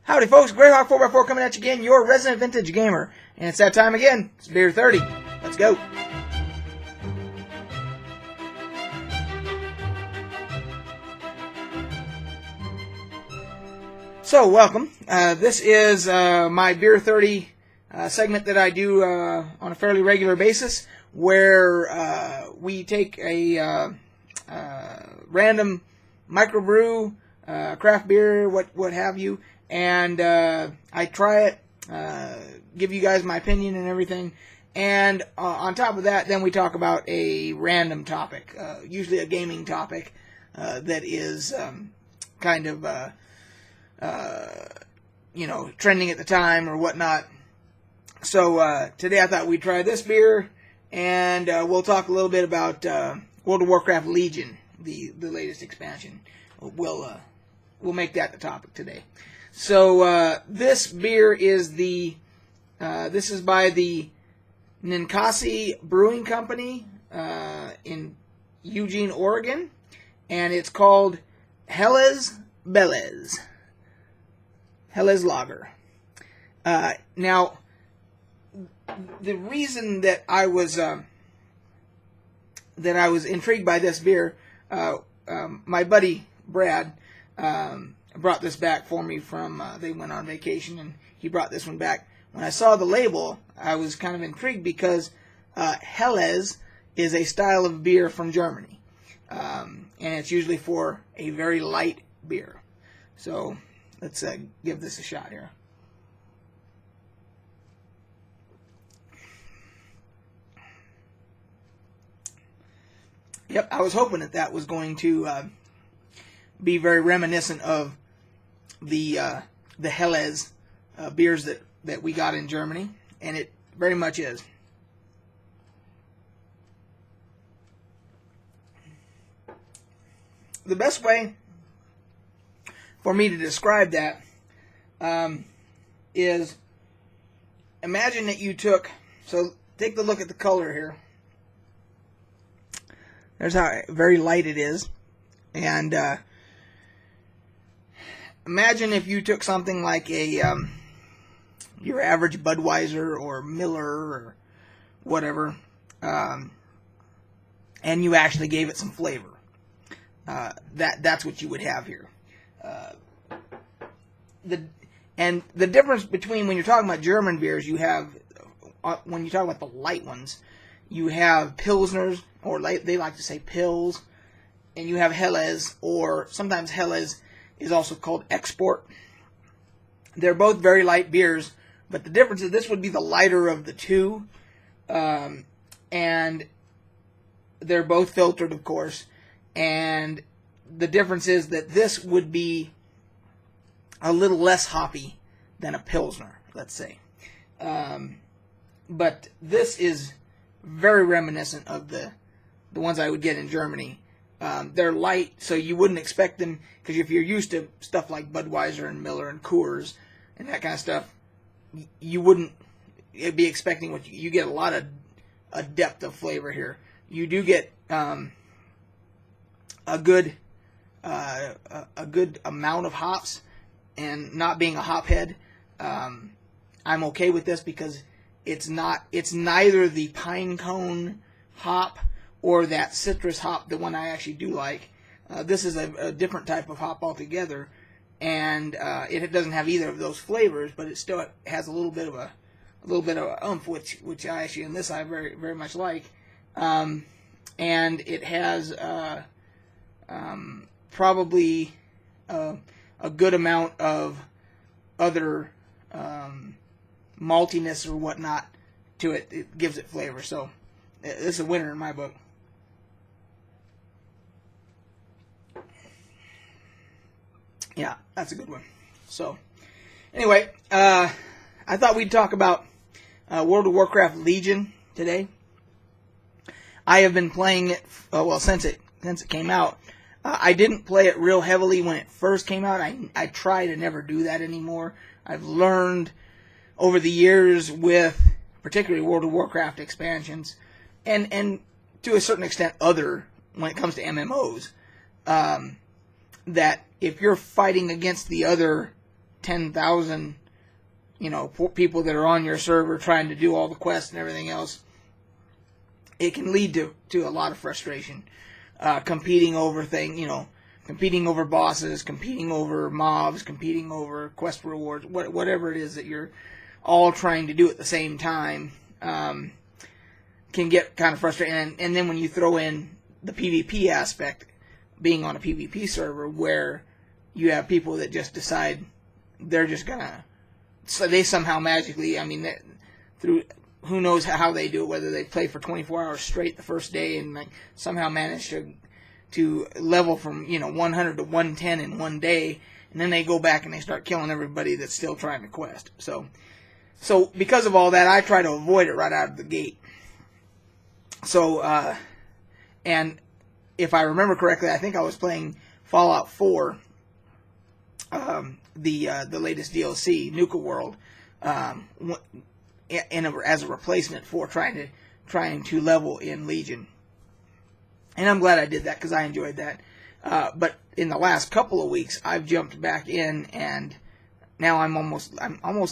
Howdy folks, Greyhawk 4x4 coming at you again, your resident vintage gamer. And it's that time again, it's Beer 30. Let's go. So, welcome. This is my Beer 30 segment that I do on a fairly regular basis, where we take a random microbrew, craft beer, what have you, and I try it, give you guys my opinion and everything, and on top of that, then we talk about a random topic, usually a gaming topic that is kind of, trending at the time or whatnot. So today I thought we'd try this beer, and we'll talk a little bit about World of Warcraft Legion, the latest expansion. We'll make that the topic today. So this beer is this is by the Ninkasi Brewing Company in Eugene, Oregon, and it's called Helles Belles. Helles Lager. Now, the reason that I was intrigued by this beer, my buddy Brad brought this back for me from, they went on vacation, and he brought this one back. When I saw the label, I was kind of intrigued because Helles is a style of beer from Germany, and it's usually for a very light beer. So let's give this a shot here. Yep, I was hoping that was going to be very reminiscent of the Helles beers that we got in Germany, and it very much is. The best way for me to describe that is, imagine that you took, so take a look at the color here. There's how very light it is. And imagine if you took something like your average Budweiser or Miller or whatever, and you actually gave it some flavor. That's what you would have here. The difference between when you're talking about German beers, you have, when you talk about the light ones, you have Pilsners, or they like to say Pils, and you have Helles, or sometimes Helles is also called Export. They're both very light beers, but the difference is this would be the lighter of the two, and they're both filtered, of course, and the difference is that this would be a little less hoppy than a Pilsner, let's say. But this is very reminiscent of the ones I would get in Germany. They're light, so you wouldn't expect them, because if you're used to stuff like Budweiser and Miller and Coors and that kind of stuff, you wouldn't be expecting what you get. A depth of flavor here. You do get a good amount of hops, and not being a hophead, I'm okay with this because it's neither the pine cone hop or that citrus hop, the one I actually do like. This is a different type of hop altogether, and it doesn't have either of those flavors, but it still has a little bit of oomph, which I actually in this I very very much like, and it has probably a good amount of other maltiness or whatnot to it. It gives it flavor. So this is a winner in my book. Yeah, that's a good one. So anyway, I thought we'd talk about World of Warcraft Legion today. I have been playing it since it came out. I didn't play it real heavily when it first came out. I try to never do that anymore. I've learned over the years with particularly World of Warcraft expansions, and to a certain extent when it comes to MMOs, that if you're fighting against the other 10,000, people that are on your server trying to do all the quests and everything else, it can lead to a lot of frustration. Competing over competing over bosses, competing over mobs, competing over quest rewards, whatever it is that you're all trying to do at the same time, can get kind of frustrating. And then when you throw in the PvP aspect, being on a PvP server where you have people that just decide they're just gonna, so they somehow magically, through who knows how they do it, whether they play for 24 hours straight the first day and somehow manage to level from 100 to 110 in one day, and then they go back and they start killing everybody that's still trying to quest. So because of all that, I try to avoid it right out of the gate. So and if I remember correctly, I think I was playing Fallout 4, the latest DLC, Nuka World, as a replacement for trying to level in Legion. And I'm glad I did that because I enjoyed that. But in the last couple of weeks, I've jumped back in, and now I'm almost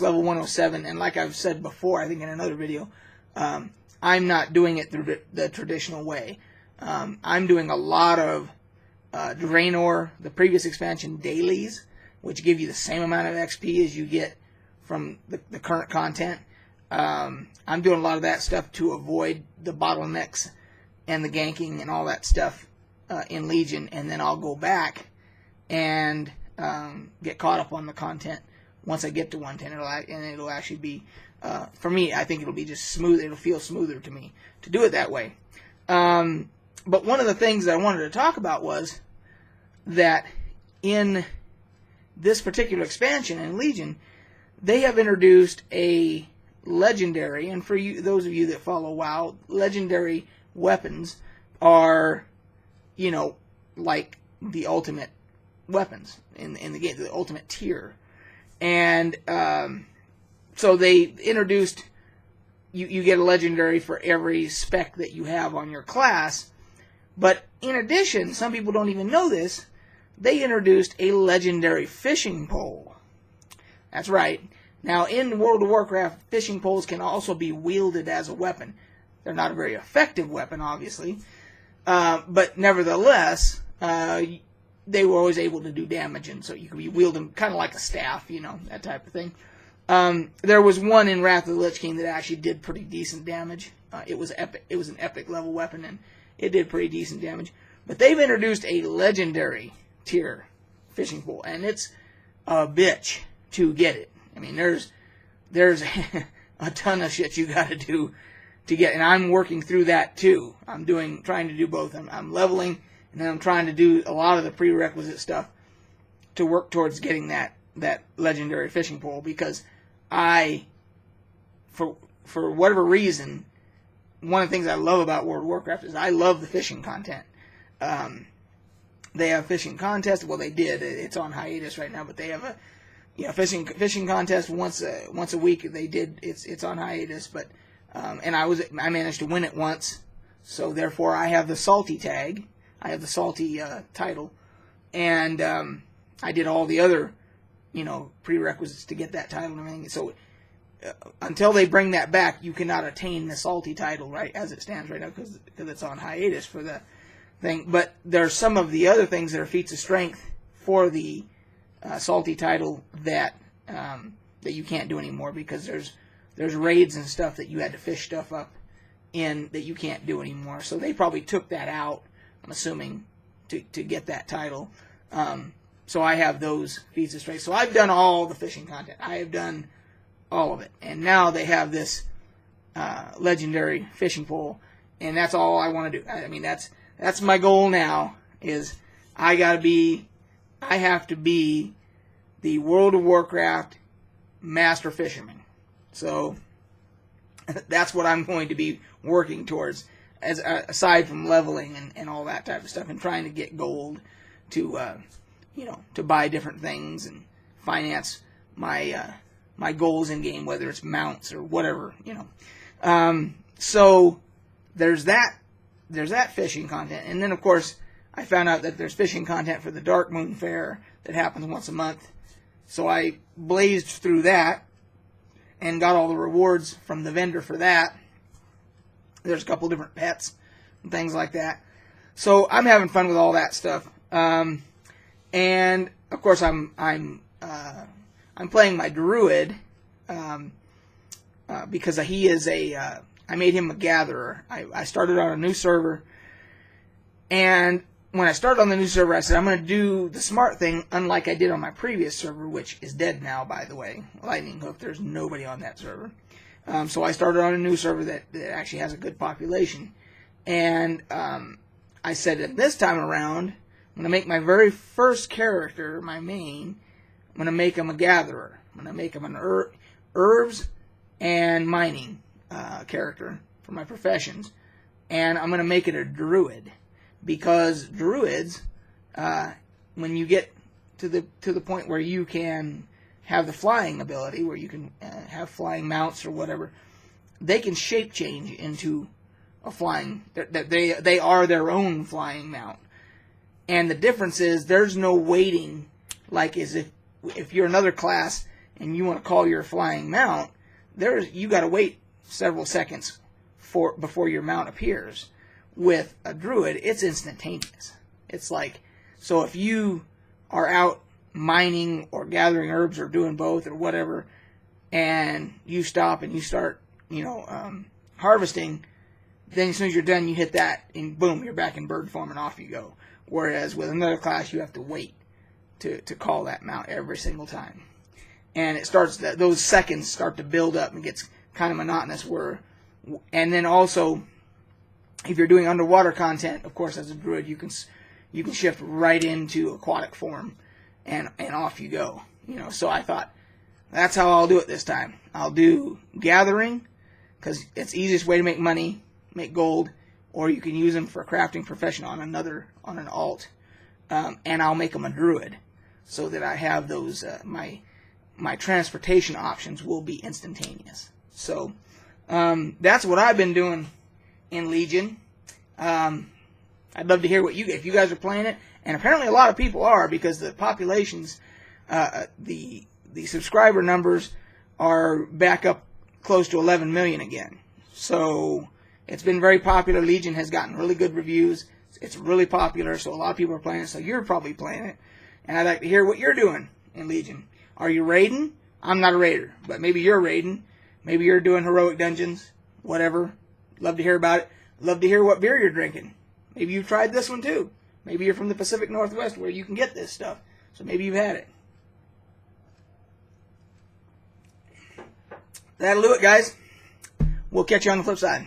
level 107. And like I've said before, I think in another video, I'm not doing it through the traditional way. I'm doing a lot of Draenor, the previous expansion, dailies, which give you the same amount of XP as you get from the current content. I'm doing a lot of that stuff to avoid the bottlenecks and the ganking and all that stuff in Legion, and then I'll go back and get caught up on the content once I get to 110, and it'll actually be, for me, I think it'll be just smooth. It'll feel smoother to me to do it that way. But one of the things that I wanted to talk about was that in this particular expansion in Legion, they have introduced a legendary, and for you, those of you that follow WoW, legendary weapons are, like the ultimate weapons in the game, the ultimate tier. And so they introduced, you get a legendary for every spec that you have on your class. But in addition, some people don't even know this, they introduced a legendary fishing pole. That's right. Now, in World of Warcraft, fishing poles can also be wielded as a weapon. They're not a very effective weapon, obviously. But nevertheless, they were always able to do damage, and so you could be wielding kind of like a staff, that type of thing. There was one in Wrath of the Lich King that actually did pretty decent damage. It was epic. It was an epic level weapon, and it did pretty decent damage. But they've introduced a legendary tier fishing pole, and it's a bitch to get it. There's a ton of shit you got to do to get, and I'm working through that too. I'm trying to do both. I'm leveling, and then I'm trying to do a lot of the prerequisite stuff to work towards getting that legendary fishing pole, because for whatever reason, one of the things I love about World of Warcraft is I love the fishing content. They have fishing contests. Well, they did. It's on hiatus right now, but they have a fishing contest once a week. They did. It's on hiatus, but and I managed to win it once, so therefore I have the salty tag. I have the salty title, and I did all the other prerequisites to get that title and everything. So until they bring that back, you cannot attain the salty title, right, as it stands right now, because it's on hiatus for the thing. But there's some of the other things that are feats of strength for the salty title that you can't do anymore, because there's raids and stuff that you had to fish stuff up in that you can't do anymore. So they probably took that out, I'm assuming, to get that title. So I have those feats of strength. So I've done all the fishing content. I have done all of it. And now they have this legendary fishing pole, and that's all I want to do. That's my goal now, is I have to be the World of Warcraft master fisherman. So that's what I'm going to be working towards, aside from leveling and all that type of stuff, and trying to get gold to buy different things and finance my goals in game, whether it's mounts or whatever, So there's that fishing content, and then of course I found out that there's fishing content for the Dark Moon Fair that happens once a month. So I blazed through that and got all the rewards from the vendor for that. There's a couple different pets and things like that. So I'm having fun with all that stuff. And of course I'm playing my druid because he is I made him a gatherer. I started on a new server, and when I started on the new server, I said I'm going to do the smart thing, unlike I did on my previous server, which is dead now, by the way. Lightning Hook, there's nobody on that server. So I started on a new server that actually has a good population. And I said that this time around, I'm going to make my very first character, my main, I'm going to make him a gatherer. I'm going to make him an herbs and mining character for my professions. And I'm going to make it a druid. Because druids, when you get to the point where you can have the flying ability, where you can have flying mounts or whatever, they can shape change into a flying. They are their own flying mount, and the difference is there's no waiting. Like as if you're another class and you want to call your flying mount, you got to wait several seconds before your mount appears. With a druid, it's instantaneous. It's like, so if you are out mining or gathering herbs or doing both or whatever, and you stop and you start, harvesting, then as soon as you're done, you hit that, and boom, you're back in bird form and off you go. Whereas with another class, you have to wait to call that mount every single time. And it starts, those seconds start to build up and gets kind of monotonous. And then also, if you're doing underwater content, of course, as a druid, you can shift right into aquatic form, and off you go. So I thought that's how I'll do it this time. I'll do gathering because it's the easiest way to make money, make gold, or you can use them for a crafting profession on an alt, and I'll make them a druid so that I have those my transportation options will be instantaneous. So that's what I've been doing in Legion. I'd love to hear if you guys are playing it, and apparently a lot of people are, because the populations, the subscriber numbers are back up close to 11 million again. So it's been very popular. Legion has gotten really good reviews. It's really popular, so a lot of people are playing it. So you're probably playing it, and I'd like to hear what you're doing in Legion. Are you raiding? I'm not a raider, but maybe you're raiding. Maybe you're doing heroic dungeons, whatever. Love to hear about it. Love to hear what beer you're drinking. Maybe you've tried this one too. Maybe you're from the Pacific Northwest where you can get this stuff. So maybe you've had it. That'll do it, guys. We'll catch you on the flip side.